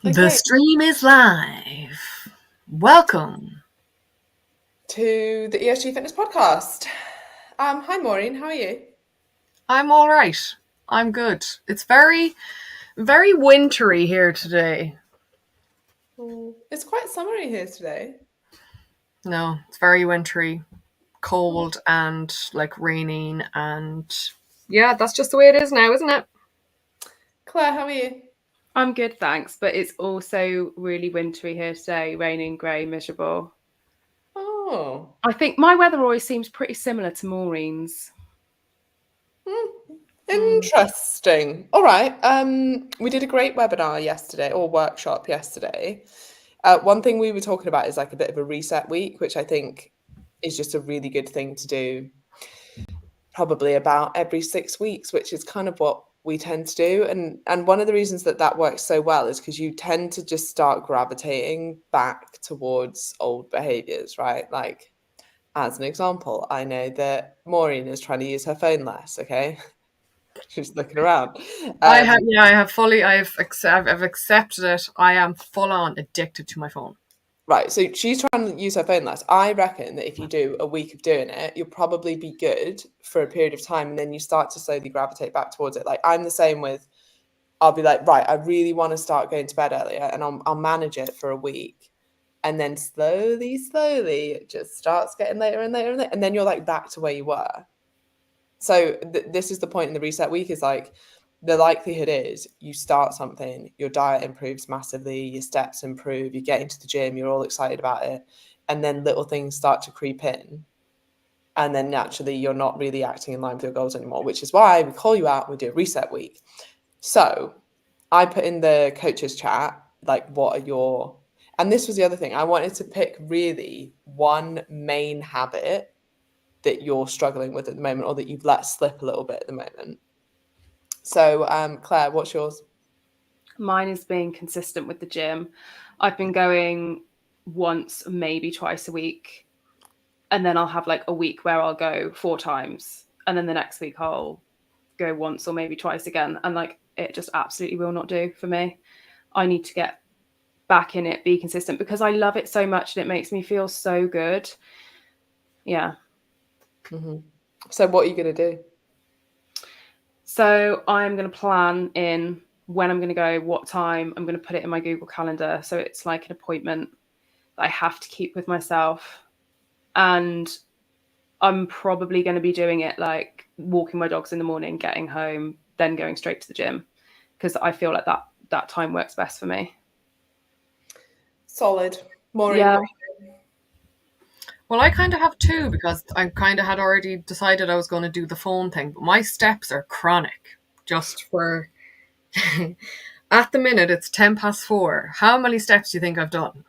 The Okay, stream is live. Welcome. to the ESG Fitness Podcast. Hi Maureen, how are you? I'm all right. I'm good. It's very wintry here today. It's quite summery here today. No, it's very wintry, cold, and like raining. And yeah, that's just the way it is now, isn't it? Claire, how are you? I'm good, thanks. But it's also really wintry here today, raining, grey, miserable. Oh, I think my weather always seems pretty similar to Maureen's. Mm. interesting. All right. We did a great webinar yesterday or workshop yesterday. One thing we were talking about is like a bit of a reset week, which I think is just a really good thing to do probably about every 6 weeks, which is kind of what we tend to do. And one of the reasons that that works so well is because you tend to just start gravitating back towards old behaviors, right? Like, as an example, I know that Maureen is trying to use her phone less, okay? She's looking around. I've accepted it. I am full on addicted to my phone. Right, so she's trying to use her phone less. I reckon that if you do a week of doing it, you'll probably be good for a period of time, and then you start to slowly gravitate back towards it. Like, I'm the same with, I'll be like, right, I really want to start going to bed earlier, and I'll manage it for a week, and then slowly, it just starts getting later and later and later, and then you're like back to where you were. So this is the point in the reset week, is like, the likelihood is you start something, your diet improves massively, your steps improve, you get into the gym, you're all excited about it, and then little things start to creep in. And then naturally, you're not really acting in line with your goals anymore, which is why we call you out, we do a reset week. So I put in the coaches chat, like, what are your, and this was the other thing, I wanted to pick really one main habit that you're struggling with at the moment, or that you've let slip a little bit at the moment. So, Claire, what's yours? Mine is being consistent with the gym. I've been going once, maybe twice a week. And then I'll have like a week where I'll go 4 times. And then the next week I'll go once or maybe twice again. And like it just absolutely will not do for me. I need to get back in it, be consistent, because I love it so much and it makes me feel so good. Yeah. Mm-hmm. So what are you going to do? So I'm going to plan in when I'm going to go, what time. I'm going to put it in my Google Calendar. So it's like an appointment that I have to keep with myself. And I'm probably going to be doing it like walking my dogs in the morning, getting home, then going straight to the gym, because I feel like that time works best for me. Solid. Maureen, Yeah. Well, I kind of have two, because I kind of had already decided I was going to do the phone thing, but my steps are chronic. Just for at the minute, it's 4:10. How many steps do you think I've done?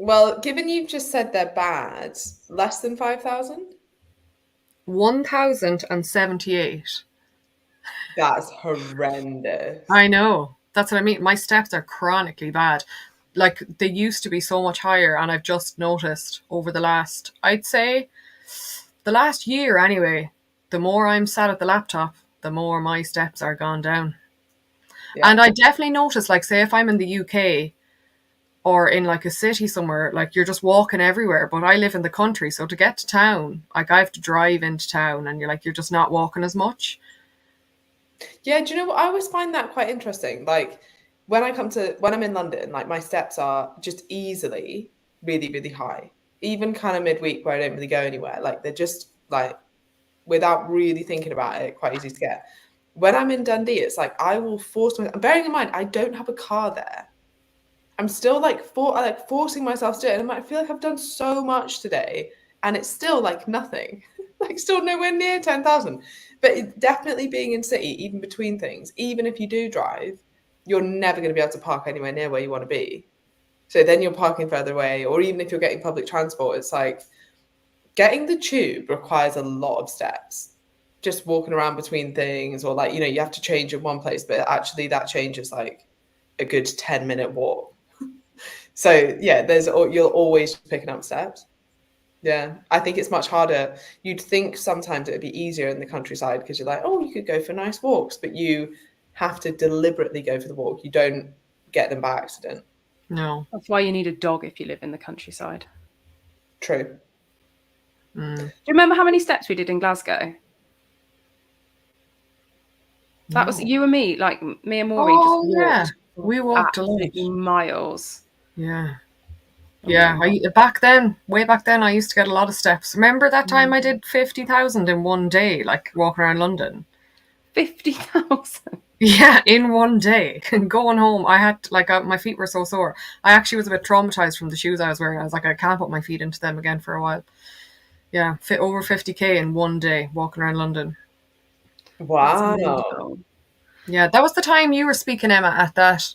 well, given you've just said they're bad, less than 5,000? 1,078. That's horrendous. I know. That's what I mean. My steps are chronically bad. Like, they used to be so much higher, and I've just noticed over the last, I'd say, the last year anyway, the more I'm sat at the laptop, the more my steps are gone down. Yeah. And I definitely notice, like, say if I'm in the UK or in like a city somewhere, like, you're just walking everywhere, but I live in the country, so to get to town, like, I have to drive into town, and you're just not walking as much. Yeah, do you know what? I always find that quite interesting. Like, when I'm in London, like, my steps are just easily really, really high. Even kind of midweek where I don't really go anywhere. Like, they're just like, without really thinking about it, quite easy to get. When I'm in Dundee, it's like I will force myself, bearing in mind I don't have a car there. I'm still like forcing myself to do it. And I feel like I've done so much today, and it's still like nothing. Like, still nowhere near 10,000. But definitely being in city, even between things, even if you do drive, you're never going to be able to park anywhere near where you want to be. So then you're parking further away, or even if you're getting public transport, it's like getting the tube requires a lot of steps. Just walking around between things, or like, you have to change in one place, but actually that change is like a good 10-minute walk. So yeah, you're always picking up steps. Yeah, I think it's much harder. You'd think sometimes it would be easier in the countryside because you're like, oh, you could go for nice walks, but you have to deliberately go for the walk. You don't get them by accident. No. That's why you need a dog if you live in the countryside. True. Mm. Do you remember how many steps we did in Glasgow? That was No. you and me, like me and Maureen Oh, just yeah. walked We walked a lot. absolutely miles. Yeah. Yeah. Back then, way back then, I used to get a lot of steps. Remember that time I did 50,000 in one day, like walking around London? 50,000. Yeah, in one day. And going home, I had, like, my feet were so sore. I actually was a bit traumatized from the shoes I was wearing. I was like, I can't put my feet into them again for a while. Yeah, over 50K in one day walking around London. Wow. Yeah, that was the time you were speaking, Emma, at that.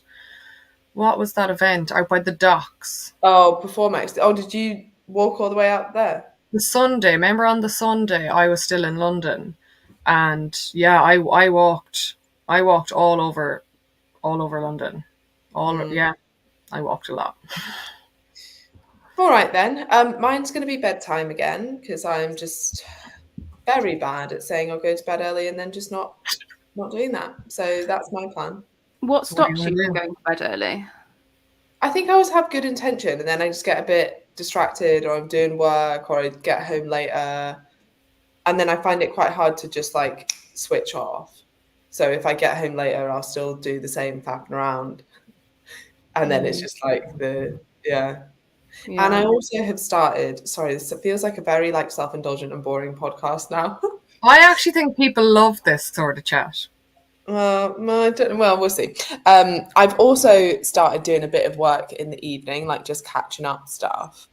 What was that event out by the docks? Oh, Performex. Oh, did you walk all the way out there? The Sunday. Remember on the Sunday, I was still in London, and yeah, I walked all over London. Yeah, I walked a lot. All right then. Mine's going to be bedtime again because I'm just very bad at saying I'll go to bed early and then just not doing that. So that's my plan. What stops What do you you from do? going to bed early? I think I always have good intention and then I just get a bit distracted or I'm doing work or I get home later. And then I find it quite hard to just like switch off. So if I get home later, I'll still do the same faffing around. And then it's just like yeah. And I also have started, sorry, this feels like a very like self-indulgent and boring podcast now. I actually think people love this sort of chat. I don't, well, we'll see. I've also started doing a bit of work in the evening, like just catching up stuff.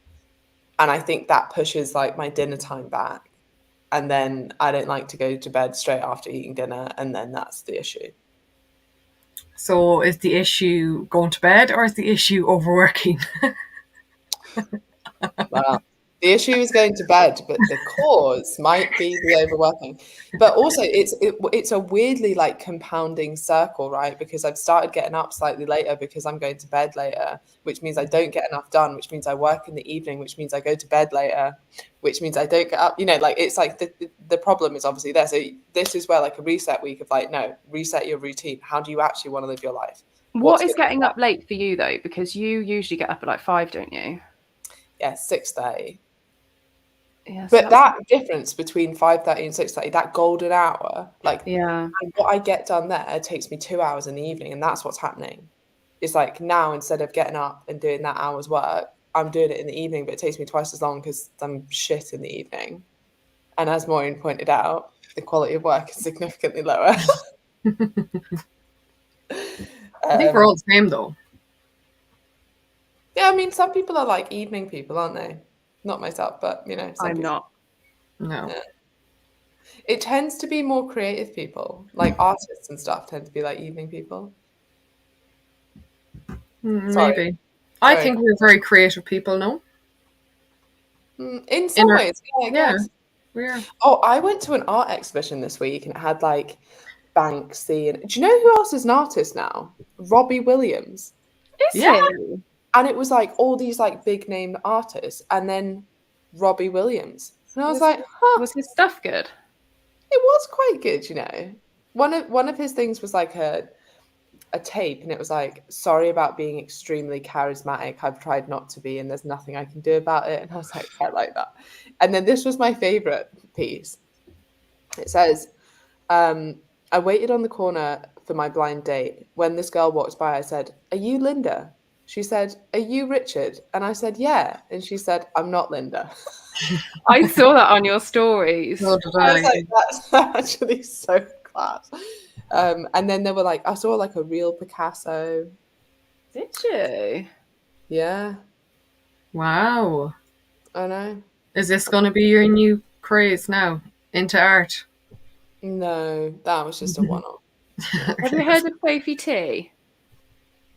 And I think that pushes like my dinner time back. And then I don't like to go to bed straight after eating dinner. And then that's the issue. So is the issue going to bed or is the issue overworking? Well, the issue is going to bed, but the cause might be the overworking. But also, it's a weirdly like compounding circle, right? Because I've started getting up slightly later because I'm going to bed later, which means I don't get enough done, which means I work in the evening, which means I go to bed later, which means I don't get up. You know, like it's like the problem is obviously there. So this is where like a reset week of like, no, reset your routine. How do you actually want to live your life? What is getting up late for you though? Because you usually get up at like 5, don't you? Yeah, 6:30. Yeah, but that difference between 5:30 and 6:30, that golden hour, like what I get done there takes me 2 hours in the evening, and that's what's happening. It's like now instead of getting up and doing that hour's work, I'm doing it in the evening, but it takes me twice as long because I'm shit in the evening. And as Maureen pointed out, the quality of work is significantly lower. I think we're all the same though. Yeah, I mean, some people are like evening people, aren't they? Not myself, but you know, I'm not. No. Yeah. It tends to be more creative people, like artists and stuff tend to be like evening people. Maybe. I think we're very creative people, no? In some ways, yeah, I guess. We are. Oh, I went to an art exhibition this week and it had like Banksy and do you know who else is an artist now? Robbie Williams. Is he? And it was like all these like big name artists and then Robbie Williams. And I was like, huh. Was his stuff good? It was quite good, you know. One of his things was like a tape and it was like, sorry about being extremely charismatic. I've tried not to be and there's nothing I can do about it. And I was like, I like that. And then this was my favorite piece. It says, I waited on the corner for my blind date. When this girl walked by, I said, "Are you Linda?" She said, "Are you Richard?" And I said, "Yeah." And she said, "I'm not Linda." I saw that on your stories. So did I was like, that's actually so class. And then they were like, I saw like a real Picasso. Did you? Yeah. Wow. I know. Is this going to be your new craze now into art? No, that was just a one-off. Have you heard of Sophie T?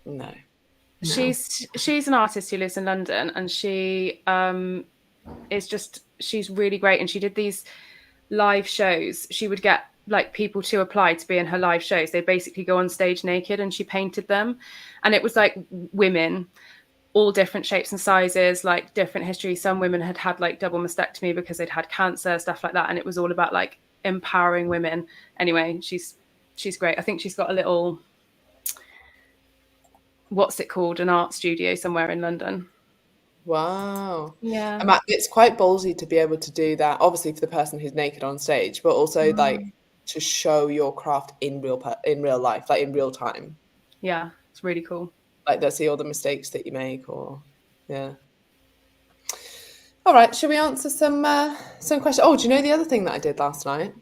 No. She's an artist who lives in London, and she she's really great. And she did these live shows. She would get like people to apply to be in her live shows. They basically go on stage naked, and she painted them, and it was like women, all different shapes and sizes, like different histories. Some women had like double mastectomy because they'd had cancer, stuff like that, and it was all about like empowering women. Anyway, she's She's great. I think she's got a little, what's it called, an art studio somewhere in London. Wow. Yeah. It's quite ballsy to be able to do that, obviously for the person who's naked on stage, but also like to show your craft in real life, like in real time. Yeah, it's really cool. Like they'll see all the mistakes that you make, or yeah. All right, shall we answer some questions? Oh, do you know the other thing that I did last night?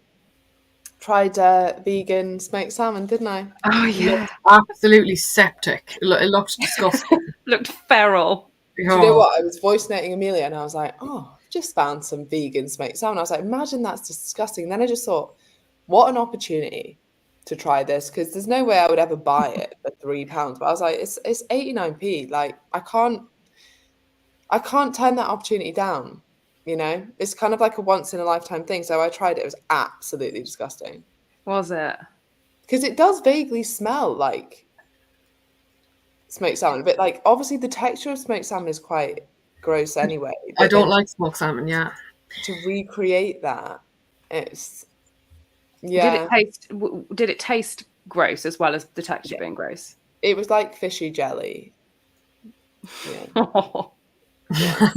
Tried vegan smoked salmon, didn't I? Oh yeah, Absolutely septic. It looked disgusting. looked feral. Do you know what? I was voice noting Amelia and I was like, oh, I've just found some vegan smoked salmon. I was like, imagine that's disgusting. And then I just thought, what an opportunity to try this, because there's no way I would ever buy it for £3. But I was like, it's 89p. Like I can't turn that opportunity down. You know, it's kind of like a once in a lifetime thing. So I tried it. It was absolutely disgusting. Was it? Because it does vaguely smell like smoked salmon, but like obviously the texture of smoked salmon is quite gross anyway. I don't like smoked salmon. Yeah. To recreate that, it's yeah. Did it taste gross as well as the texture being gross? It was like fishy jelly. Yeah. Yeah.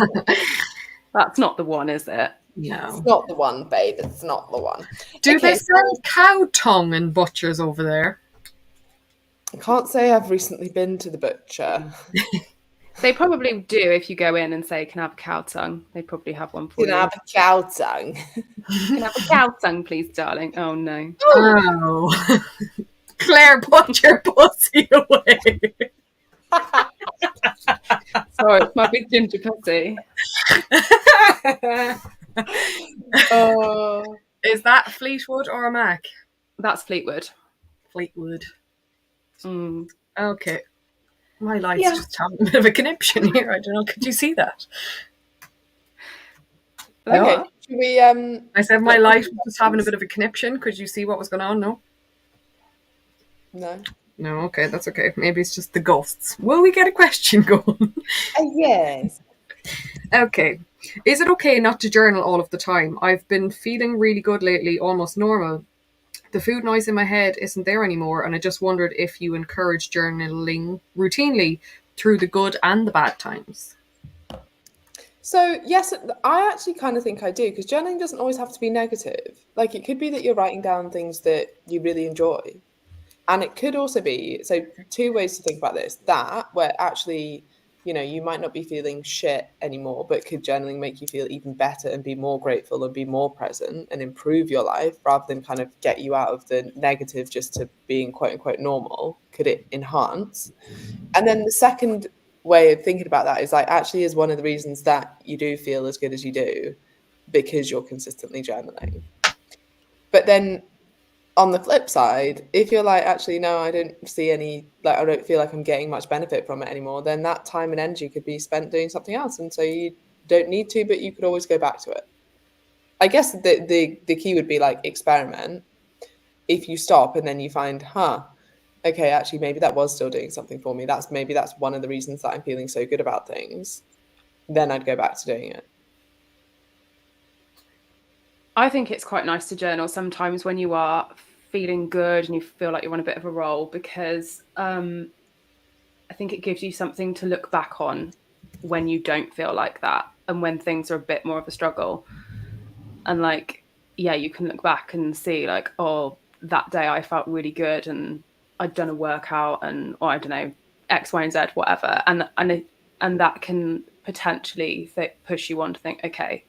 That's not the one, is it? No. It's not the one, babe. It's not the one. Do they sell cow tongue in butchers over there? I can't say I've recently been to the butcher. They probably do if you go in and say, can I have a cow tongue? They probably have one for you. Can I have a cow tongue? Can I have a cow tongue, please, darling? Oh, no. Oh. Claire, put your pussy away. Sorry, it's my big ginger pussy. Is that Fleetwood or a Mac? That's Fleetwood. Fleetwood. Mm. Okay. My light's just having a bit of a conniption here. I don't know. Could you see that? Okay. Should we I said my light was just having a bit of a conniption. Could you see what was going on? No? No. No, okay, that's okay. Maybe it's just the ghosts. Will we get a question going? Yes. Okay. Is it okay not to journal all of the time? I've been feeling really good lately, almost normal. The food noise in my head isn't there anymore, and I just wondered if you encourage journaling routinely through the good and the bad times. So, yes, I actually kind of think I do, because journaling doesn't always have to be negative. Like, it could be that you're writing down things that you really enjoy. And it could also be, so two ways to think about this, that where actually, you know, you might not be feeling shit anymore, but could journaling make you feel even better and be more grateful and be more present and improve your life rather than kind of get you out of the negative just to being quote unquote normal? Could it enhance? And then the second way of thinking about that is like actually is one of the reasons that you do feel as good as you do because you're consistently journaling. But then on the flip side, if you're like, actually, no, I don't see any, like, I don't feel like I'm getting much benefit from it anymore, then that time and energy could be spent doing something else. And so you don't need to, but you could always go back to it. I guess the key would be like experiment. If you stop and then you find, okay, actually, maybe that was still doing something for me. That's one of the reasons that I'm feeling so good about things. Then I'd go back to doing it. I think it's quite nice to journal sometimes when you are feeling good and you feel like you're on a bit of a roll, because I think it gives you something to look back on when you don't feel like that and when things are a bit more of a struggle. And like, yeah, you can look back and see like, oh, that day I felt really good and I'd done a workout and, or I don't know, X, Y, and Z, whatever. And that can potentially push you on to think, okay,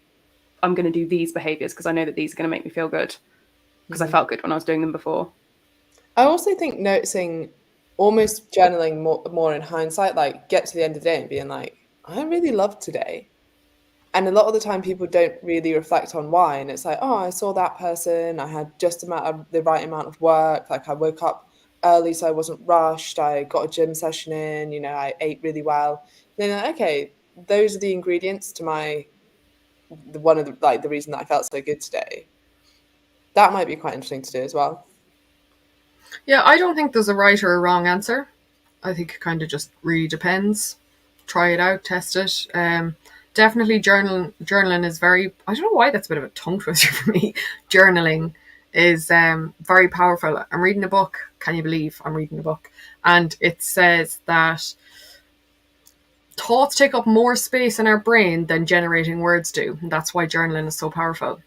I'm going to do these behaviors because I know that these are going to make me feel good because I felt good when I was doing them before. I also think noticing, almost journaling more in hindsight, like get to the end of the day and being like, I really loved today. And a lot of the time people don't really reflect on why. And it's like, oh, I saw that person. I had just the right amount of work. Like I woke up early so I wasn't rushed. I got a gym session in, you know, I ate really well. And then, okay, those are the ingredients to the reason that I felt so good today. That might be quite interesting to do as well. Yeah, I don't think there's a right or a wrong answer. I think it kind of just really depends. Try it out, test it. Definitely journaling is very, I don't know why that's a bit of a tongue twister for me. Journaling is very powerful. I'm reading a book. Can you believe I'm reading a book? And it says that thoughts take up more space in our brain than generating words do. And that's why journaling is so powerful.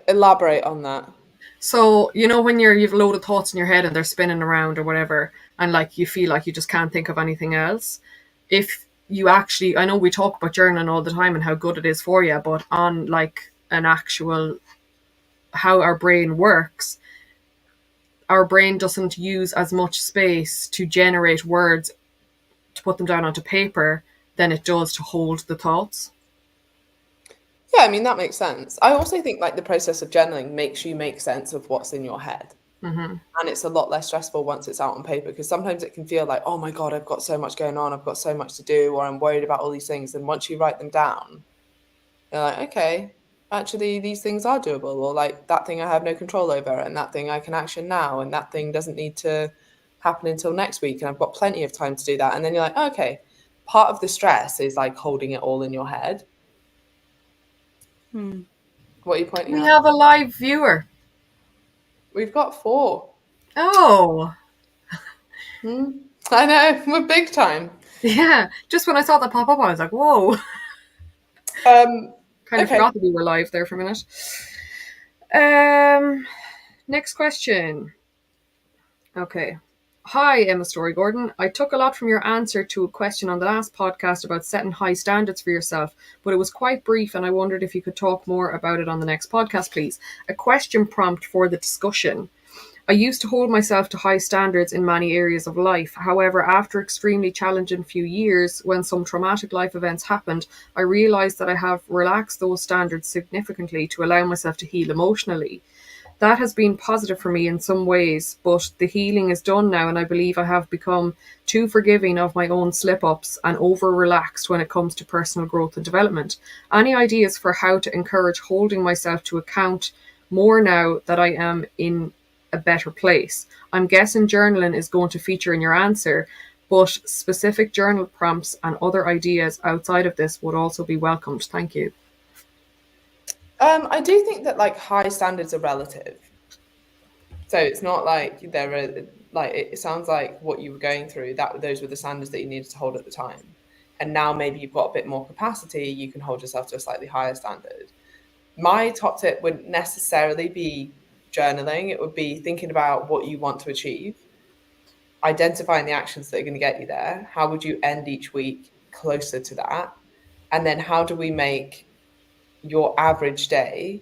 Elaborate on that. So, you know, when you've a load of thoughts in your head and they're spinning around or whatever, and like you feel like you just can't think of anything else. If you actually, I know we talk about journaling all the time and how good it is for you, but on like an actual, how our brain works, our brain doesn't use as much space to generate words, to put them down onto paper, than it does to hold the thoughts. Yeah, I mean, that makes sense. I also think like the process of journaling makes you make sense of what's in your head. Mm-hmm. And it's a lot less stressful once it's out on paper, because sometimes it can feel like, oh my God, I've got so much going on. I've got so much to do, or I'm worried about all these things. And once you write them down, you're like, okay, actually, these things are doable. Or like that thing I have no control over, and that thing I can action now. And that thing doesn't need to happen until next week. And I've got plenty of time to do that. And then you're like, okay, part of the stress is like holding it all in your head. What are you pointing We at? have a live viewer. We've got 4. Oh, I know, we're big time. yeah. Just when I saw that pop up, I was like, whoa. Um, Kind of Okay. forgot that we were live there for a minute. Next question. Okay. Hi, Emma Storey-Gordon. I took a lot from your answer to a question on the last podcast about setting high standards for yourself, but it was quite brief and I wondered if you could talk more about it on the next podcast, please. A question prompt for the discussion. I used to hold myself to high standards in many areas of life. However, after extremely challenging few years, when some traumatic life events happened, I realised that I have relaxed those standards significantly to allow myself to heal emotionally. That has been positive for me in some ways, but the healing is done now, and I believe I have become too forgiving of my own slip-ups and over-relaxed when it comes to personal growth and development. Any ideas for how to encourage holding myself to account more now that I am in a better place? I'm guessing journaling is going to feature in your answer, but specific journal prompts and other ideas outside of this would also be welcomed. Thank you. I do think that like high standards are relative. So it's not like there are like it sounds like what you were going through, that those were the standards that you needed to hold at the time. And now maybe you've got a bit more capacity, you can hold yourself to a slightly higher standard. My top tip wouldn't necessarily be journaling. It would be thinking about what you want to achieve, identifying the actions that are going to get you there. How would you end each week closer to that? And then how do we make your average day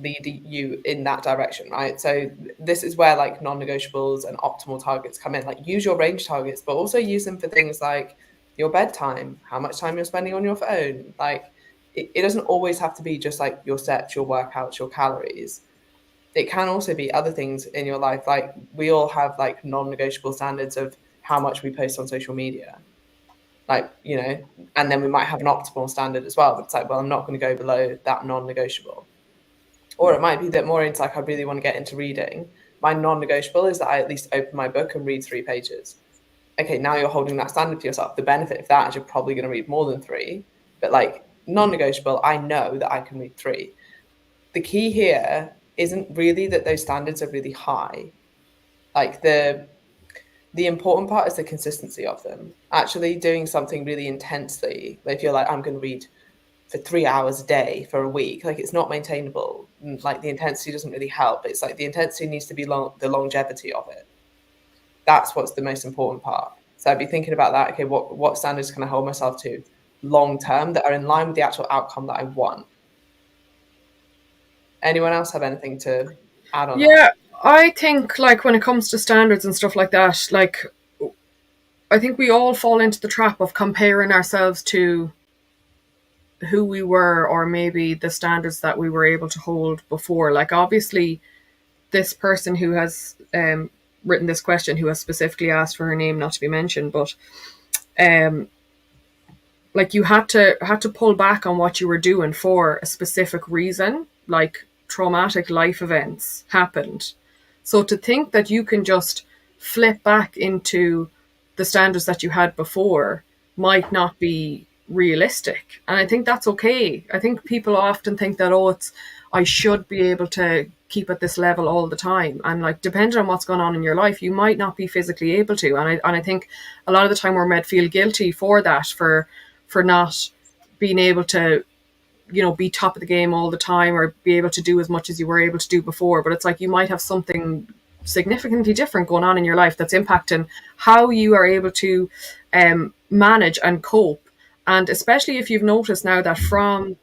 lead you in that direction, right? So this is where like non-negotiables and optimal targets come in. Like use your range targets, but also use them for things like your bedtime, how much time you're spending on your phone. Like it doesn't always have to be just like your steps, your workouts, your calories. It can also be other things in your life. Like we all have like non-negotiable standards of how much we post on social media. Like, you know, and then we might have an optimal standard as well. But it's like, well, I'm not going to go below that non-negotiable. Or it might be that more into like, I really want to get into reading. My non-negotiable is that I at least open my book and read 3 pages. Okay, now you're holding that standard for yourself. The benefit of that is you're probably going to read more than 3. But like non-negotiable, I know that I can read 3. The key here isn't really that those standards are really high. Like the important part is the consistency of them. Actually doing something really intensely. If you're like, I'm going to read for 3 hours a day for a week, like it's not maintainable. Like the intensity doesn't really help. It's like the intensity needs to be the longevity of it. That's what's the most important part. So I'd be thinking about that. Okay, what standards can I hold myself to long term that are in line with the actual outcome that I want? Anyone else have anything to add on? Yeah, I think like when it comes to standards and stuff like that, like I think we all fall into the trap of comparing ourselves to who we were, or maybe the standards that we were able to hold before. Like obviously this person who has written this question, who has specifically asked for her name not to be mentioned, but like you had to pull back on what you were doing for a specific reason. Like traumatic life events happened, so to think that you can just flip back into the standards that you had before might not be realistic. And I think that's okay. I think people often think that, oh, I should be able to keep at this level all the time. And like, depending on what's going on in your life, you might not be physically able to. And I think a lot of the time we're made feel guilty for that, for not being able to, be top of the game all the time, or be able to do as much as you were able to do before. But it's like, you might have something significantly different going on in your life that's impacting how you are able to manage and cope. And especially if you've noticed now that from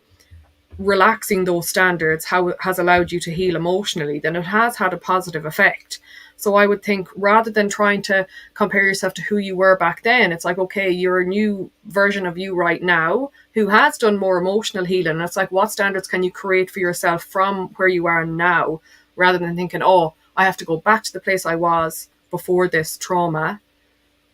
relaxing those standards, how it has allowed you to heal emotionally, then it has had a positive effect. So I would think, rather than trying to compare yourself to who you were back then, it's like, okay, you're a new version of you right now who has done more emotional healing. And it's like, what standards can you create for yourself from where you are now, rather than thinking, oh, I have to go back to the place I was before this trauma,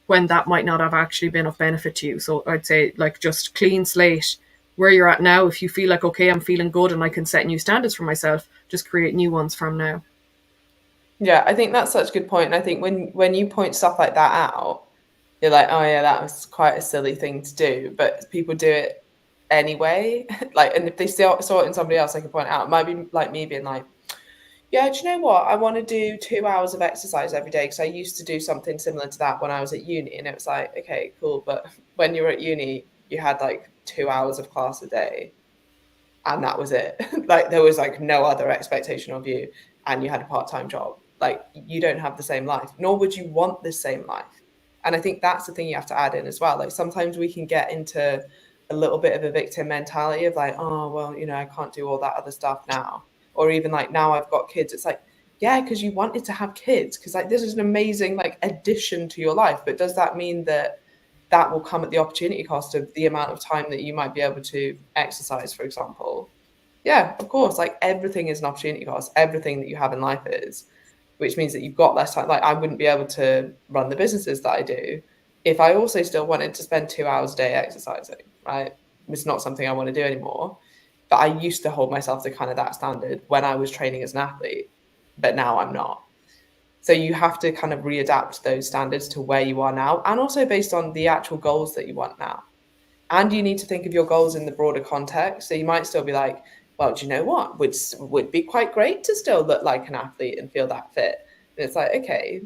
when that might not have actually been of benefit to you. So I'd say, like, just clean slate where you're at now. If you feel like, okay, I'm feeling good and I can set new standards for myself, just create new ones from now. Yeah, I think that's such a good point. And I think when you point stuff like that out, you're like, oh yeah, that was quite a silly thing to do, but people do it anyway. Like, and if they saw it in somebody else, I can point out. It might be like me being like, yeah, do you know what? I want to do 2 hours of exercise every day, because I used to do something similar to that when I was at uni. And it was like, okay, cool. But when you were at uni, you had like 2 hours of class a day, and that was it. Like, there was like no other expectation of you, and you had a part-time job. Like, you don't have the same life, nor would you want the same life. And I think that's the thing you have to add in as well. Like, sometimes we can get into a little bit of a victim mentality of like, oh, well, I can't do all that other stuff now. Or even like, now I've got kids. It's like, yeah, because you wanted to have kids, because like, this is an amazing like addition to your life. But does that mean that will come at the opportunity cost of the amount of time that you might be able to exercise, for example? Yeah, of course. Like, everything is an opportunity cost. Everything that you have in life is, which means that you've got less time. Like, I wouldn't be able to run the businesses that I do if I also still wanted to spend 2 hours a day exercising, right? It's not something I want to do anymore. But I used to hold myself to kind of that standard when I was training as an athlete, but now I'm not. So you have to kind of readapt those standards to where you are now, and also based on the actual goals that you want now. And you need to think of your goals in the broader context. So you might still be like, well, do you know what? Would be quite great to still look like an athlete and feel that fit. And it's like, okay,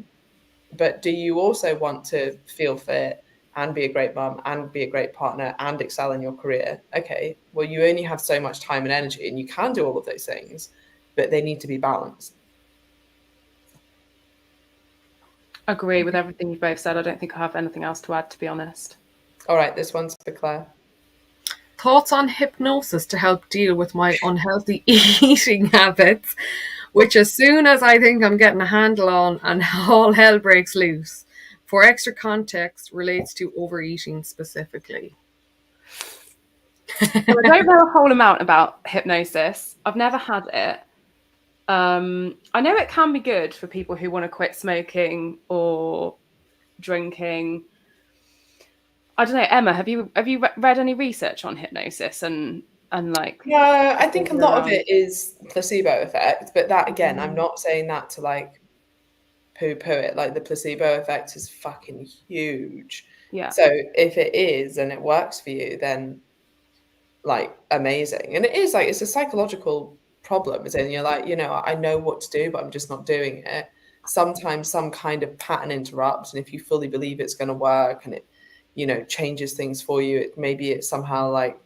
but do you also want to feel fit and be a great mum and be a great partner and excel in your career? Okay, well, you only have so much time and energy, and you can do all of those things, but they need to be balanced. Agree with everything you both said. I don't think I have anything else to add, to be honest. All right, this one's for Claire. Thoughts on hypnosis to help deal with my unhealthy eating habits, which as soon as I think I'm getting a handle on, and all hell breaks loose. For extra context, relates to overeating specifically. So I don't know a whole amount about hypnosis. I've never had it. I know it can be good for people who want to quit smoking or drinking. I don't know, Emma, have you read any research on hypnosis and like? Yeah, I think a lot of it is placebo effect, but that, again, I'm not saying that to like poo-poo it. Like, the placebo effect is fucking huge. Yeah. So if it is and it works for you, then like, amazing. And it is like, it's a psychological problem, as in you're like, I know what to do, but I'm just not doing it. Sometimes some kind of pattern interrupts, and if you fully believe it's going to work and it changes things for you, maybe it somehow like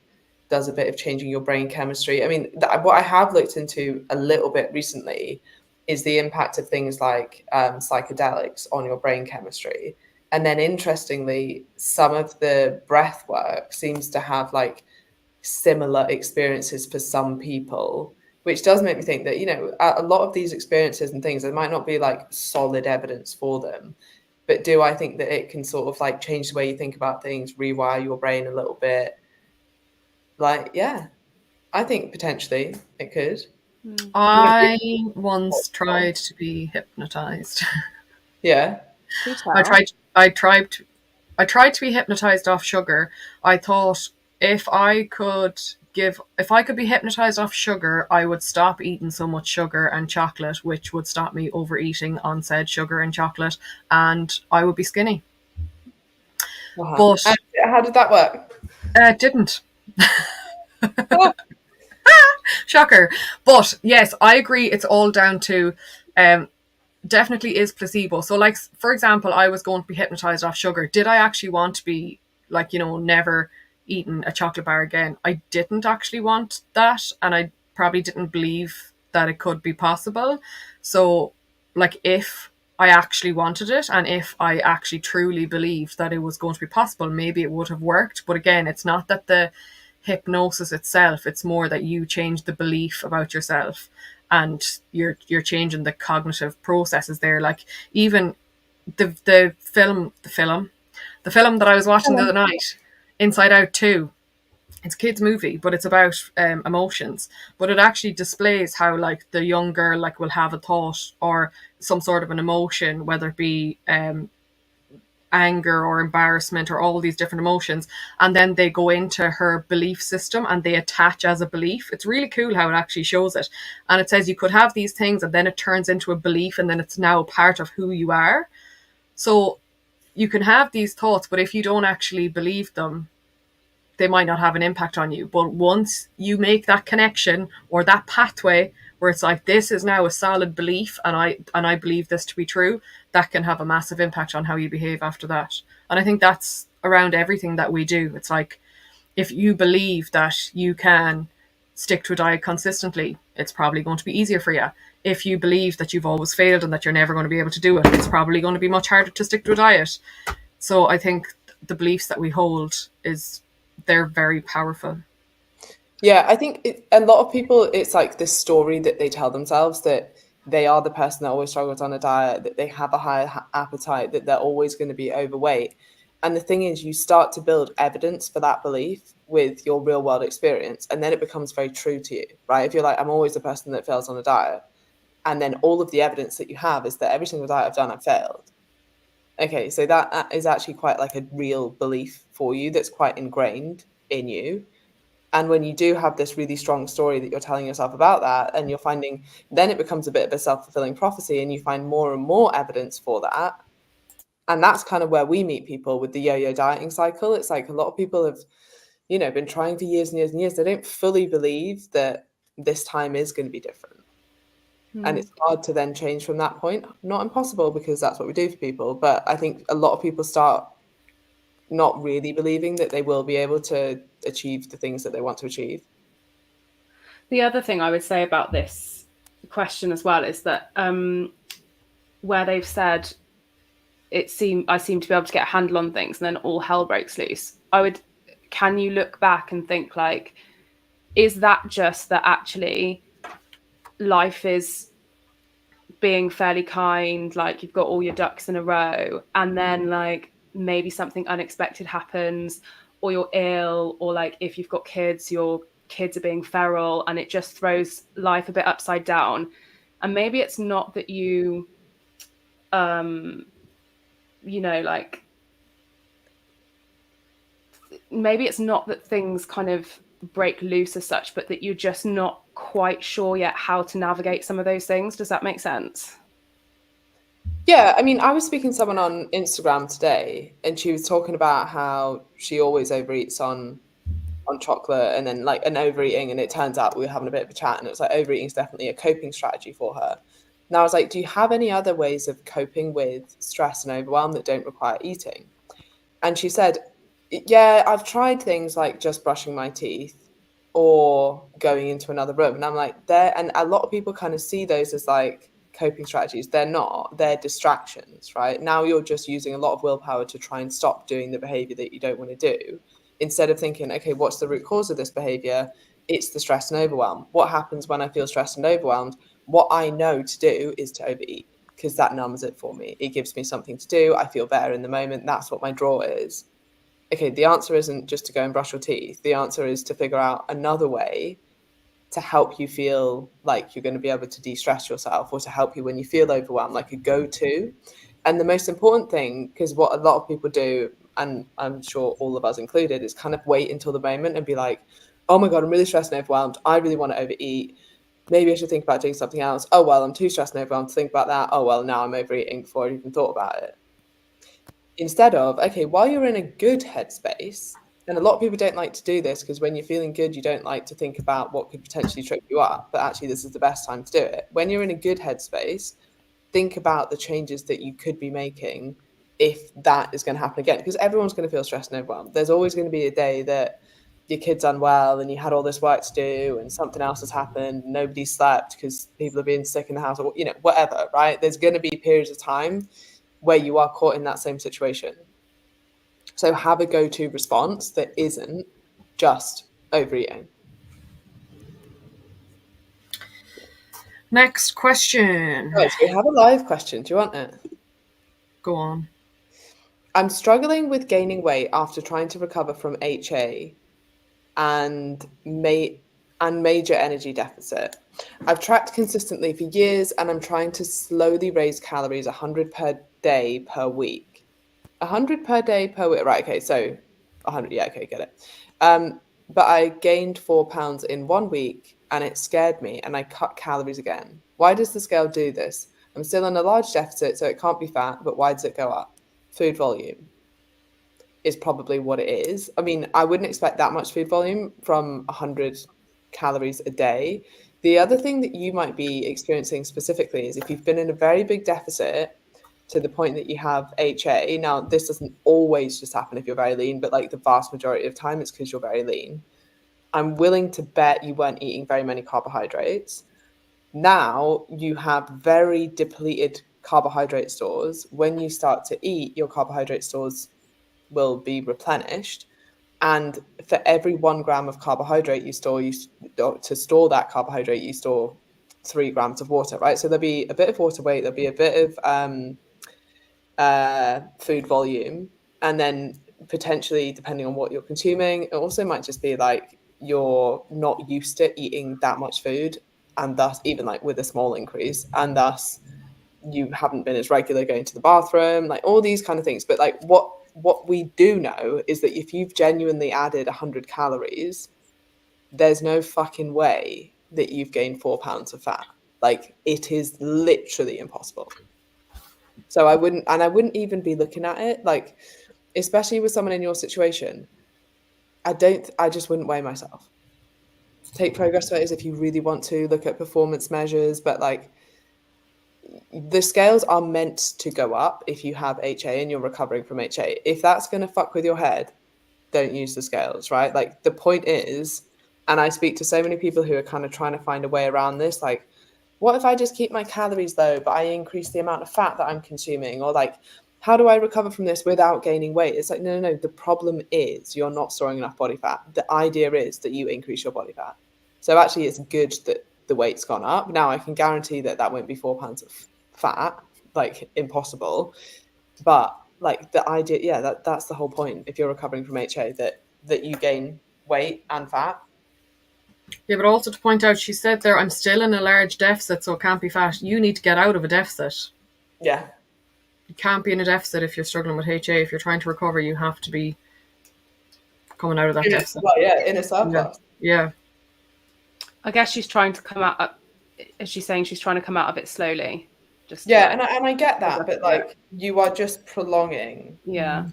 does a bit of changing your brain chemistry. I mean, what I have looked into a little bit recently is the impact of things like psychedelics on your brain chemistry. And then, interestingly, some of the breath work seems to have like similar experiences for some people, which does make me think that, a lot of these experiences and things, there might not be like solid evidence for them. But do I think that it can sort of like change the way you think about things, rewire your brain a little bit? Like, yeah, I think potentially it could. I once tried to be hypnotized. Yeah. I tried to be hypnotized off sugar. I thought if I could be hypnotized off sugar, I would stop eating so much sugar and chocolate, which would stop me overeating on said sugar and chocolate, and I would be skinny. But how did that work? Didn't. Shocker. But yes, I agree. It's all down to definitely is placebo. So, like, for example, I was going to be hypnotized off sugar. Did I actually want to be, like, never eaten a chocolate bar again? I didn't actually want that. And I probably didn't believe that it could be possible. So, like, if I actually wanted it and if I actually truly believed that it was going to be possible, maybe it would have worked. But again, it's not that the hypnosis itself, it's more that you change the belief about yourself and you're changing the cognitive processes there. Like, even the film that I was watching the other night, Inside Out 2, it's a kids movie, but it's about emotions, but it actually displays how, like, the young girl, like, will have a thought or some sort of an emotion, whether it be anger or embarrassment or all these different emotions, and then they go into her belief system and they attach as a belief. It's really cool how it actually shows it, and it says you could have these things and then it turns into a belief and then it's now part of who you are. So you can have these thoughts, but if you don't actually believe them, they might not have an impact on you. But once you make that connection or that pathway where it's like, this is now a solid belief and I believe this to be true, that can have a massive impact on how you behave after that. And I think that's around everything that we do. It's like, if you believe that you can stick to a diet consistently, it's probably going to be easier for you. If you believe that you've always failed and that you're never going to be able to do it, it's probably going to be much harder to stick to a diet. So I think the beliefs that we hold they're very powerful. Yeah, I think a lot of people, it's like this story that they tell themselves that they are the person that always struggles on a diet, that they have a higher appetite, that they're always going to be overweight. And the thing is, you start to build evidence for that belief with your real world experience, and then it becomes very true to you, right? If you're like, I'm always the person that fails on a diet, and then all of the evidence that you have is that every single diet I've done, I've failed. Okay, so that is actually quite like a real belief for you that's quite ingrained in you. And when you do have this really strong story that you're telling yourself about that, and you're finding, then it becomes a bit of a self-fulfilling prophecy, and you find more and more evidence for that. And that's kind of where we meet people with the yo-yo dieting cycle. It's like a lot of people have, been trying for years and years and years. They don't fully believe that this time is going to be different. And it's hard to then change from that point. Not impossible, because that's what we do for people. But I think a lot of people start not really believing that they will be able to achieve the things that they want to achieve. The other thing I would say about this question as well is that where they've said I seem to be able to get a handle on things and then all hell breaks loose. Can you look back and think, like, is that just that actually life is being fairly kind, like you've got all your ducks in a row, and then like maybe something unexpected happens, or you're ill, or like if you've got kids, your kids are being feral, and it just throws life a bit upside down. And maybe it's not that you like, maybe it's not that things kind of break loose as such, but that you're just not quite sure yet how to navigate some of those things. Does that make sense? Yeah, I mean, I was speaking to someone on Instagram today, and she was talking about how she always overeats on chocolate, and then like an overeating, and it turns out we were having a bit of a chat, and it was like overeating is definitely a coping strategy for her. And I was like, do you have any other ways of coping with stress and overwhelm that don't require eating? And she said, yeah, I've tried things like just brushing my teeth or going into another room. And I'm like, and a lot of people kind of see those as like coping strategies. They're not, they're distractions, right? Now you're just using a lot of willpower to try and stop doing the behavior that you don't want to do, instead of thinking, okay, what's the root cause of this behavior? It's the stress and overwhelm. What happens when I feel stressed and overwhelmed? What I know to do is to overeat, because that numbs it for me. It gives me something to do. I feel better in the moment. That's what my draw is. Okay, the answer isn't just to go and brush your teeth. The answer is to figure out another way to help you feel like you're going to be able to de-stress yourself, or to help you when you feel overwhelmed, like a go-to. And the most important thing, because what a lot of people do, and I'm sure all of us included, is kind of wait until the moment and be like, oh my God, I'm really stressed and overwhelmed. I really want to overeat. Maybe I should think about doing something else. Oh, well, I'm too stressed and overwhelmed to think about that. Oh, well, now I'm overeating before I even thought about it. Instead of, okay, while you're in a good headspace, And a lot of people don't like to do this because when you're feeling good, you don't like to think about what could potentially trip you up. But actually, this is the best time to do it. When you're in a good headspace, think about the changes that you could be making if that is going to happen again. Because everyone's going to feel stressed and overwhelmed. There's always going to be a day that your kid's unwell and you had all this work to do and something else has happened. Nobody slept because people are being sick in the house or, whatever, right? There's going to be periods of time where you are caught in that same situation. So have a go-to response that isn't just overeating. Next question. Right, so we have a live question. Do you want it? Go on. I'm struggling with gaining weight after trying to recover from HA and major energy deficit. I've tracked consistently for years and I'm trying to slowly raise calories 100 per day per week. 100 per day per week. Right, okay, so 100, yeah, okay, get it. But I gained 4 pounds in 1 week and it scared me and I cut calories again. Why does the scale do this? I'm still in a large deficit, so it can't be fat, but why does it go up? Food volume is probably what it is. I mean, I wouldn't expect that much food volume from 100 calories a day. The other thing that you might be experiencing specifically is if you've been in a very big deficit to the point that you have HA. Now, this doesn't always just happen if you're very lean, but like the vast majority of time, it's because you're very lean. I'm willing to bet you weren't eating very many carbohydrates. Now you have very depleted carbohydrate stores. When you start to eat, your carbohydrate stores will be replenished. And for every 1 gram of carbohydrate you store, to store that carbohydrate, you store 3 grams of water, right? So there'll be a bit of water weight, there'll be a bit of food volume, and then potentially, depending on what you're consuming, it also might just be like you're not used to eating that much food, and thus even like with a small increase, and thus you haven't been as regular going to the bathroom, like all these kind of things. But like what we do know is that if you've genuinely added 100 calories, there's no fucking way that you've gained 4 pounds of fat. Like, it is literally impossible. So I wouldn't even be looking at it, like, especially with someone in your situation. I just wouldn't weigh myself. Take progress photos if you really want to, look at performance measures, but like, the scales are meant to go up if you have HA and you're recovering from HA. If that's going to fuck with your head, don't use the scales, right? Like, the point is, and I speak to so many people who are kind of trying to find a way around this, like, what if I just keep my calories low, but I increase the amount of fat that I'm consuming? Or like, how do I recover from this without gaining weight? It's like, no. The problem is you're not storing enough body fat. The idea is that you increase your body fat. So actually it's good that the weight's gone up. Now I can guarantee that won't be 4 pounds of fat, like impossible. But like the idea, yeah, that's the whole point. If you're recovering from HA, that you gain weight and fat. Yeah, but also to point out, she said there, I'm still in a large deficit, so it can't be fat. You need to get out of a deficit. Yeah. You can't be in a deficit if you're struggling with HA. If you're trying to recover, you have to be coming out of that deficit. Well, yeah, in a surplus. Yeah. I guess she's trying to come out. Is she saying she's trying to come out of it slowly? Just yeah, and I get that, but like you are just prolonging. Yeah.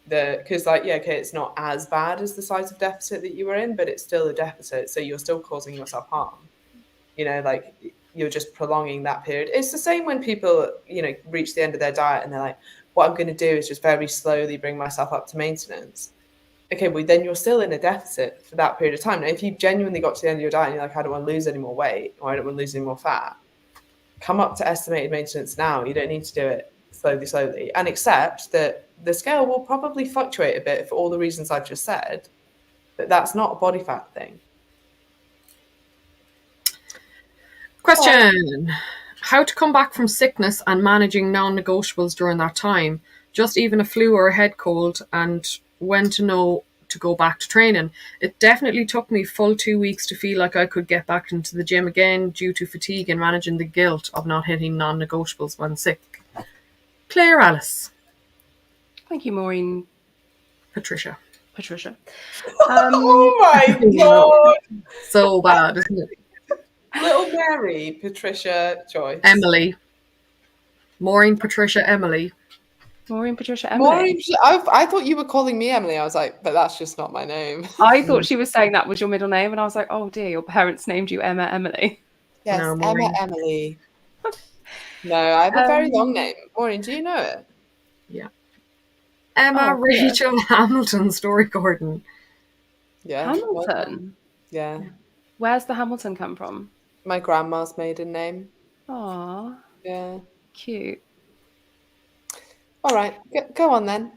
Because like, yeah, okay, it's not as bad as the size of deficit that you were in, but it's still a deficit, so you're still causing yourself harm. Like you're just prolonging that period. It's the same when people reach the end of their diet and they're like, what I'm going to do is just very slowly bring myself up to maintenance. Okay, well then you're still in a deficit for that period of time. Now if you've genuinely got to the end of your diet and you're like, I don't want to lose any more weight, or I don't want to lose any more fat, come up to estimated maintenance now. You don't need to do it slowly, and accept that the scale will probably fluctuate a bit for all the reasons I've just said, but that's not a body fat thing. Question. How to come back from sickness and managing non-negotiables during that time? Just even a flu or a head cold, and when to know to go back to training. It definitely took me full 2 weeks to feel like I could get back into the gym again due to fatigue and managing the guilt of not hitting non-negotiables when sick. Claire Alice. Thank you, Maureen. Patricia. Oh my God. So bad, isn't it? Little Mary, Patricia, Joyce. Emily. Maureen, Patricia, Emily. Maureen Patricia Emily. I thought you were calling me Emily. I was like, but that's just not my name. I thought she was saying that was your middle name, and I was like, oh dear, your parents named you Emma Emily. Yes, No, Emma Maureen. Emily. No, I have a very long name. Maureen, do you know it? Yeah. Emma Rachel Hamilton, Storey-Gordon. Yeah. Hamilton. Yeah. Where's the Hamilton come from? My grandma's maiden name. Aw, Yeah. cute. All right, go on then.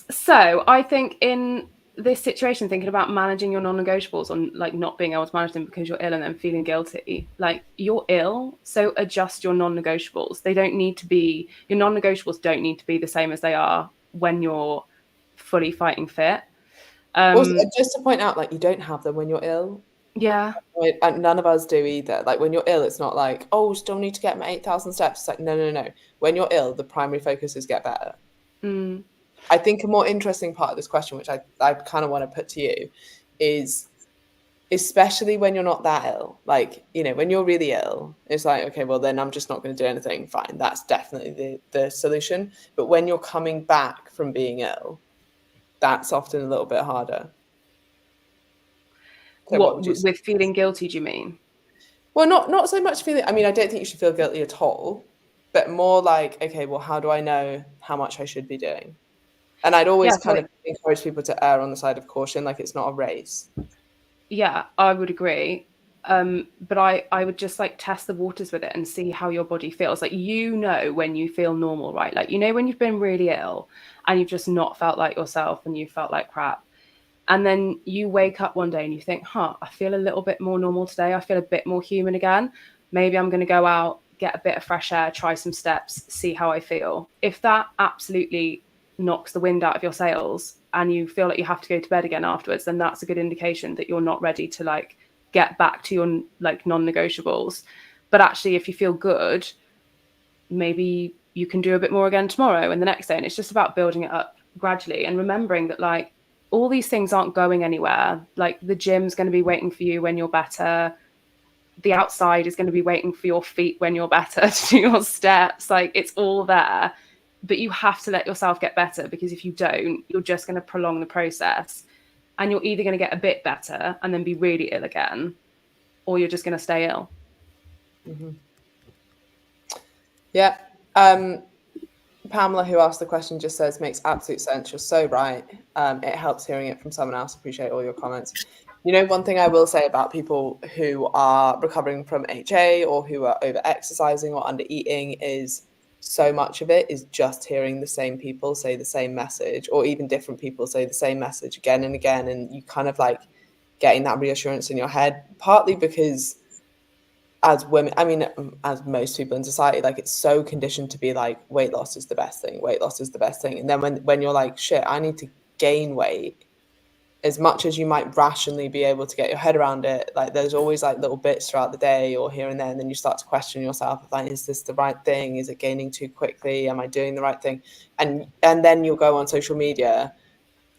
So I think in this situation, thinking about managing your non-negotiables and like not being able to manage them because you're ill and then feeling guilty, like you're ill, so adjust your non-negotiables. They don't need to be, your non-negotiables don't need to be the same as they are when you're fully fighting fit. Also, just to point out, like, you don't have them when you're ill. Yeah. And none of us do either. Like, when you're ill, it's not like, oh, still need to get my 8,000 steps. It's like, no. When you're ill, the primary focus is get better. I think a more interesting part of this question, which I kind of want to put to you, is especially when you're not that ill. Like, you know, when you're really ill, it's like, okay, well, then I'm just not going to do anything. Fine. That's definitely the solution. But when you're coming back from being ill, that's often a little bit harder. So what with feeling guilty, do you mean? Well, not so much feeling. I mean, I don't think you should feel guilty at all, but more like, okay, well, how do I know how much I should be doing? And I'd always kind of encourage people to err on the side of caution, like it's not a race. Yeah, I would agree. But I would just like test the waters with it and see how your body feels. Like, you know, when you feel normal, right? Like, you know, when you've been really ill and you've just not felt like yourself and you felt like crap. And then you wake up one day and you think, I feel a little bit more normal today. I feel a bit more human again. Maybe I'm going to go out, get a bit of fresh air, try some steps, see how I feel. If that absolutely knocks the wind out of your sails and you feel like you have to go to bed again afterwards, then that's a good indication that you're not ready to like get back to your like non-negotiables. But actually, if you feel good, maybe you can do a bit more again tomorrow and the next day. And it's just about building it up gradually and remembering that like all these things aren't going anywhere. Like, the gym's going to be waiting for you when you're better. The outside is going to be waiting for your feet when you're better to do your steps. Like, it's all there. But you have to let yourself get better, because if you don't, you're just going to prolong the process. And you're either going to get a bit better and then be really ill again, or you're just going to stay ill. Mm-hmm. Yeah. Pamela, who asked the question, just says, makes absolute sense. You're so right. It helps hearing it from someone else. Appreciate all your comments. You know, one thing I will say about people who are recovering from HA or who are over exercising or under eating is so much of it is just hearing the same people say the same message, or even different people say the same message again and again. And you kind of like getting that reassurance in your head, partly because as women, I mean, as most people in society, like, it's so conditioned to be like, weight loss is the best thing. Weight loss is the best thing. And then when you're like, shit, I need to gain weight, as much as you might rationally be able to get your head around it, like, there's always like little bits throughout the day or here and there. And then you start to question yourself, like, is this the right thing? Is it gaining too quickly? Am I doing the right thing? And then you'll go on social media,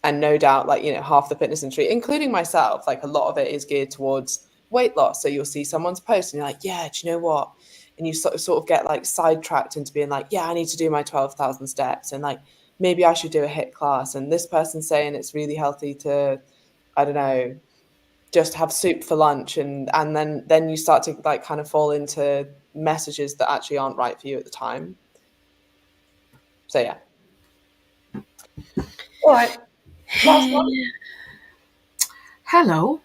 and no doubt, like, you know, half the fitness industry, including myself, like, a lot of it is geared towards weight loss. So you'll see someone's post and you're like, yeah, do you know what? And you sort of get like sidetracked into being like, yeah, I need to do my 12,000 steps, and like, maybe I should do a HIIT class. And this person's saying it's really healthy to, I don't know, just have soup for lunch. And then you start to like kind of fall into messages that actually aren't right for you at the time. So yeah. All right. Last one. Hello.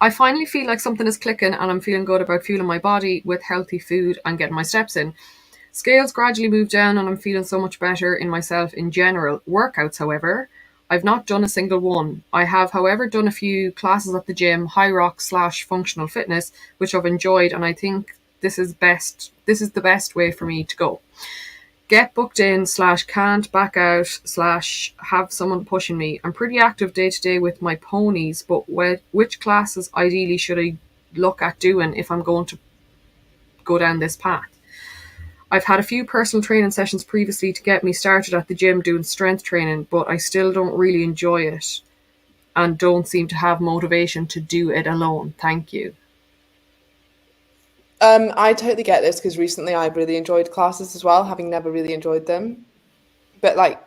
I finally feel like something is clicking and I'm feeling good about fueling my body with healthy food and getting my steps in. Scales gradually move down and I'm feeling so much better in myself in general. Workouts, however, I've not done a single one. I have, however, done a few classes at the gym, high rock / functional fitness, which I've enjoyed, and I think this is the best way for me to go. Get booked in / can't back out / have someone pushing me. I'm pretty active day to day with my ponies, but which classes ideally should I look at doing if I'm going to go down this path? I've had a few personal training sessions previously to get me started at the gym doing strength training, but I still don't really enjoy it and don't seem to have motivation to do it alone. Thank you. I totally get this, because recently I've really enjoyed classes as well, having never really enjoyed them. But like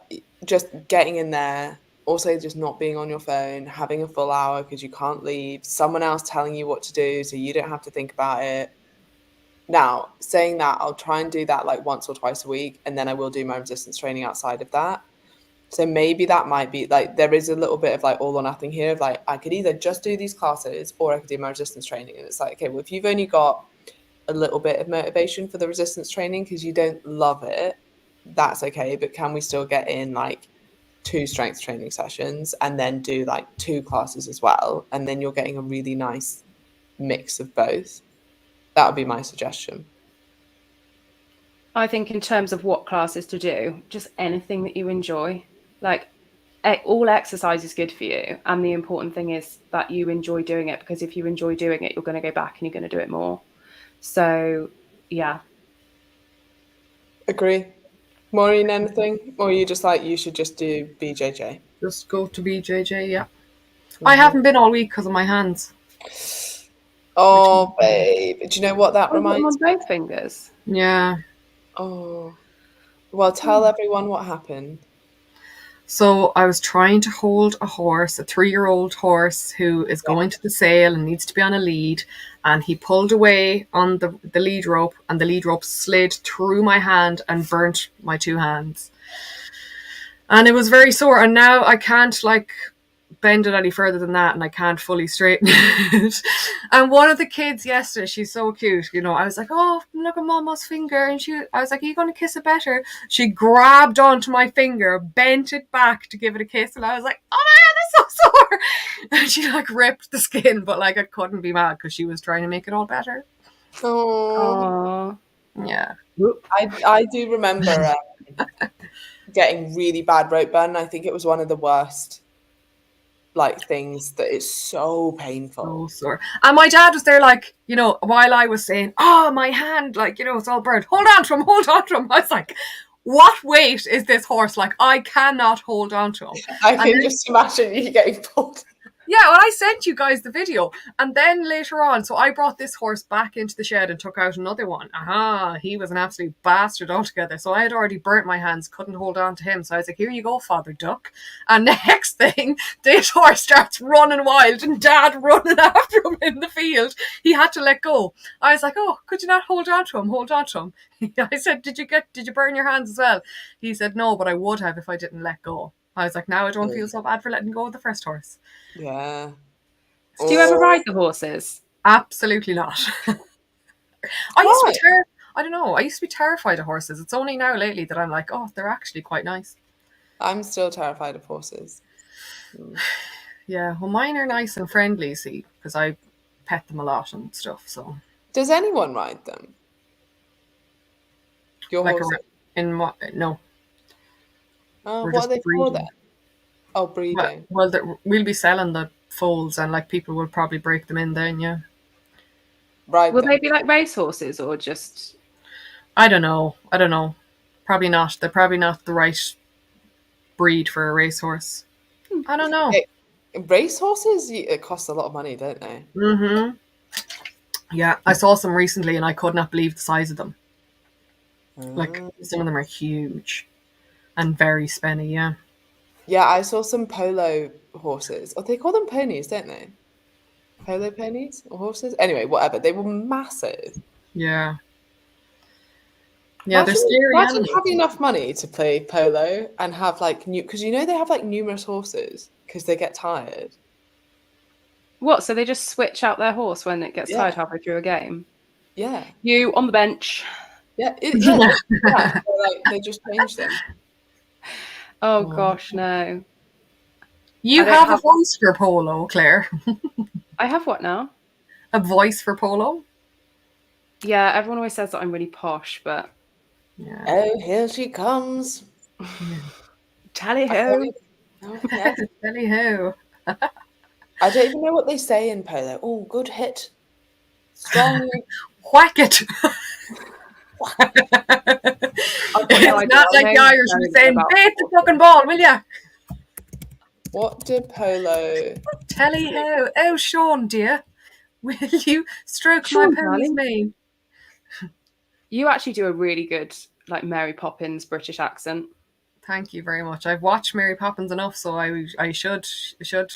just getting in there, also just not being on your phone, having a full hour because you can't leave, someone else telling you what to do so you don't have to think about it. Now, saying that, I'll try and do that like once or twice a week, and then I will do my resistance training outside of that. So maybe that might be like there is a little bit of like all or nothing here of like I could either just do these classes or I could do my resistance training. And it's like, okay, well, if you've only got a little bit of motivation for the resistance training because you don't love it, that's okay. But can we still get in like 2 strength training sessions and then do like 2 classes as well? And then you're getting a really nice mix of both. That would be my suggestion. I think in terms of what classes to do, just anything that you enjoy. Like all exercise is good for you. And the important thing is that you enjoy doing it, because if you enjoy doing it, you're going to go back and you're going to do it more. So, yeah. Agree. Maureen, anything? Or are you just like, you should just do BJJ? Just go to BJJ, yeah. I haven't been all week because of my hands. Oh, babe. Do you know what that Oh, you got them reminds on both fingers. Yeah. Oh. Well, tell everyone what happened. So I was trying to hold a horse, a 3-year-old horse who is going to the sale and needs to be on a lead. And he pulled away on the lead rope, and the lead rope slid through my hand and burnt my 2 hands. And it was very sore. And now I can't like bend it any further than that, and I can't fully straighten it. And one of the kids yesterday, she's so cute, you know, I was like, oh, look at Mama's finger, and I was like, are you going to kiss it better? She grabbed onto my finger, bent it back to give it a kiss, and I was like, oh my god, that's so sore. And she like ripped the skin, but like I couldn't be mad because she was trying to make it all better. Oh. Yeah. I do remember getting really bad rope burn. I think it was one of the worst like things that is so painful. Oh, sore. And my dad was there, like, you know, while I was saying, oh, my hand, like, you know, it's all burned. Hold on to him, hold on to him. I was like, what weight is this horse? Like, I cannot hold on to him. I can just imagine you getting pulled. Yeah, well, I sent you guys the video. And then later on, so I brought this horse back into the shed and took out another one. Aha, he was an absolute bastard altogether. So I had already burnt my hands, couldn't hold on to him. So I was like, here you go, Father Duck. And next thing, this horse starts running wild and Dad running after him in the field. He had to let go. I was like, oh, could you not hold on to him? Hold on to him. I said, did you burn your hands as well? He said, no, but I would have if I didn't let go. I was like, now I don't feel so bad for letting go of the first horse. Yeah. Do you ever ride the horses? Absolutely not. I used to be I don't know. I used to be terrified of horses. It's only now lately that I'm like, oh, they're actually quite nice. I'm still terrified of horses. Yeah, well, mine are nice and friendly, see, because I pet them a lot and stuff. So, does anyone ride them? Your like horses? No. What are they for then? Oh, breeding. Well, we'll be selling the foals, and like people will probably break them in then, yeah. Right. Will they be like race horses or just? I don't know. Probably not. They're probably not the right breed for a racehorse. I don't know. Race horses, it costs a lot of money, don't they? Mm-hmm. Yeah, I saw some recently, and I could not believe the size of them. Like some of them are huge and very spenny. Yeah. Yeah, I saw some polo horses. Or they call them ponies, don't they? Polo ponies or horses? Anyway, whatever. They were massive. Yeah. Yeah, they're scary. Imagine having enough money to play polo and have like because you know they have like numerous horses because they get tired. What? So they just switch out their horse when it gets tired halfway through a game? Yeah. You on the bench. Yeah. They just change them. Oh gosh, no. You have a voice for polo, Claire. I have what now? A voice for polo? Yeah, everyone always says that I'm really posh, but... Yeah. Oh, here she comes. Tally-ho. Tally-ho. I don't even know what they say in polo. Oh, good hit. Strong. Whack it. It's not like the Irish were saying, bait the fucking ball, will ya? What did polo? Tally-ho. Oh, Sean, dear. Will you stroke my pony's mane? You actually do a really good, like, Mary Poppins British accent. Thank you very much. I've watched Mary Poppins enough, so I should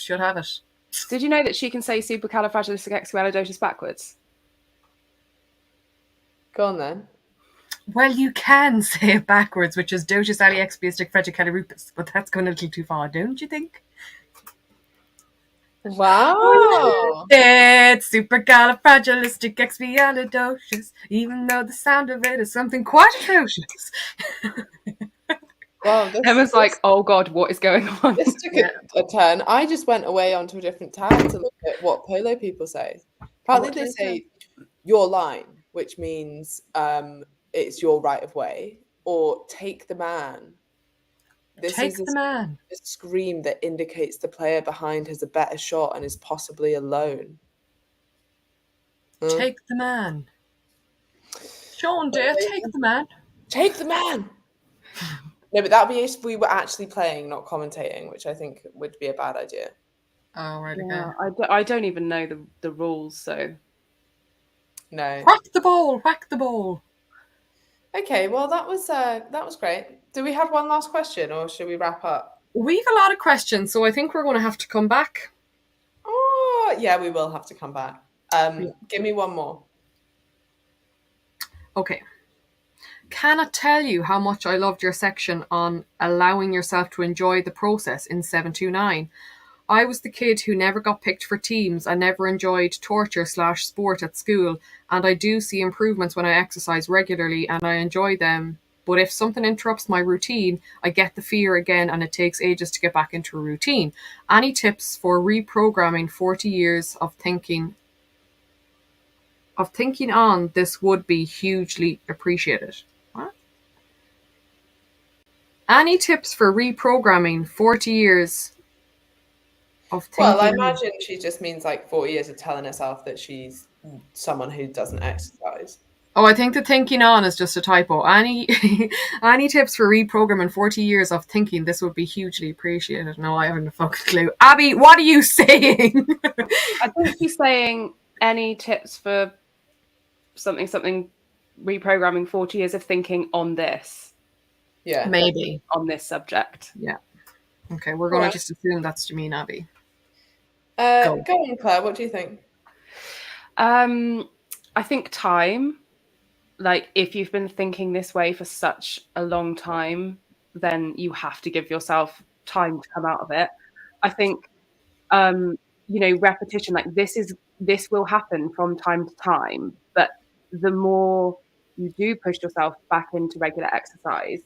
have it. Did you know that she can say supercalifragilisticexpialidocious backwards? Go on then. Well, you can say it backwards, which is Dotus aliexpiasticfragicalirupus, but that's going a little too far, don't you think? Wow. It's supercalifragilisticexpialidocious, even though the sound of it is something quite atrocious. Wow, Emma's like, oh God, what is going on? this took a turn. I just went away onto a different tab to look at what polo people say. Apparently they say your line, which means it's your right of way, or take the man. This Take is the man. a scream that indicates the player behind has a better shot and is possibly alone. Take the man. Sean, dear, take the man. Take the man. No, but that would be if we were actually playing, not commentating, which I think would be a bad idea. Oh, right, Yeah, okay. I don't even know the rules, so. No. Whack the ball, whack the ball. Okay, well that was great. Do we have one last question, or should we wrap up? We've a lot of questions, so I think we're going to have to come back. Oh, yeah, we will have to come back. Give me one more. Okay. Cannot tell you how much I loved your section on allowing yourself to enjoy the process in 729. I was the kid who never got picked for teams and never enjoyed torture/sport at school, and I do see improvements when I exercise regularly and I enjoy them. But if something interrupts my routine, I get the fear again and it takes ages to get back into a routine. Any tips for reprogramming 40 years of thinking on this would be hugely appreciated. What? Any tips for reprogramming 40 years of thinking? Well, I imagine she just means like 40 years of telling herself that she's someone who doesn't exercise. Oh, I think the thinking on is just a typo. Any tips for reprogramming 40 years of thinking this would be hugely appreciated? No, I haven't a fucking clue. Abby, what are you saying? I think she's saying any tips for something reprogramming 40 years of thinking on this. Yeah. Maybe. On this subject. Yeah. Okay, we're going to just assume that's to mean Abby. Go on, Claire. What do you think? I think time. Like, if you've been thinking this way for such a long time, then you have to give yourself time to come out of it. I think, repetition, like this will happen from time to time, but the more you do push yourself back into regular exercise,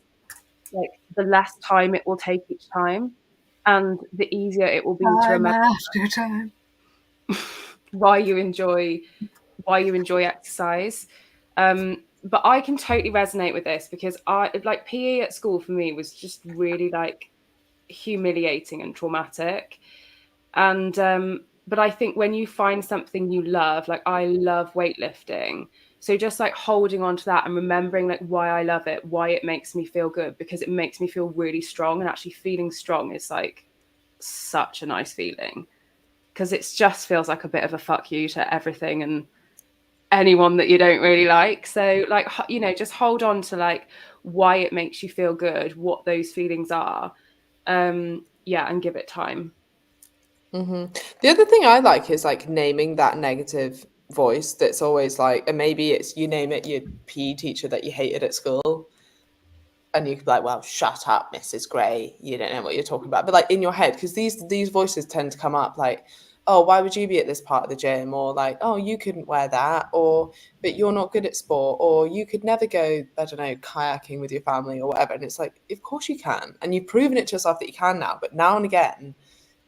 like the less time it will take each time, and the easier it will be to remember after time. why you enjoy exercise. But I can totally resonate with this because I like PE at school for me was just really like humiliating and traumatic. And but I think when you find something you love, like I love weightlifting, so just like holding on to that and remembering like why I love it, why it makes me feel good, because it makes me feel really strong, and actually feeling strong is like such a nice feeling, because it just feels like a bit of a fuck you to everything and anyone that you don't really like. So like, just hold on to like why it makes you feel good, what those feelings are, and give it time. Mm-hmm. The other thing I like is like naming that negative voice that's always like, and maybe it's you name it your PE teacher that you hated at school, and you could be like, well, shut up, Mrs. Gray, you don't know what you're talking about. But like in your head, because these voices tend to come up like, oh, why would you be at this part of the gym? Or like, oh, you couldn't wear that. Or, but you're not good at sport. Or you could never go, I don't know, kayaking with your family or whatever. And it's like, of course you can. And you've proven it to yourself that you can now. But now and again,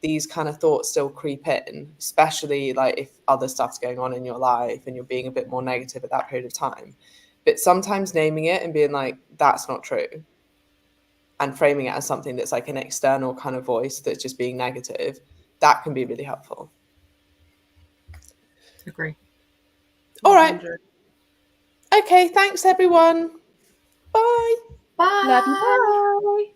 these kind of thoughts still creep in, especially like if other stuff's going on in your life and you're being a bit more negative at that period of time. But sometimes naming it and being like, that's not true, and framing it as something that's like an external kind of voice that's just being negative, that can be really helpful. Agree. All right. Okay, thanks everyone. Bye. Bye. Love you. Bye.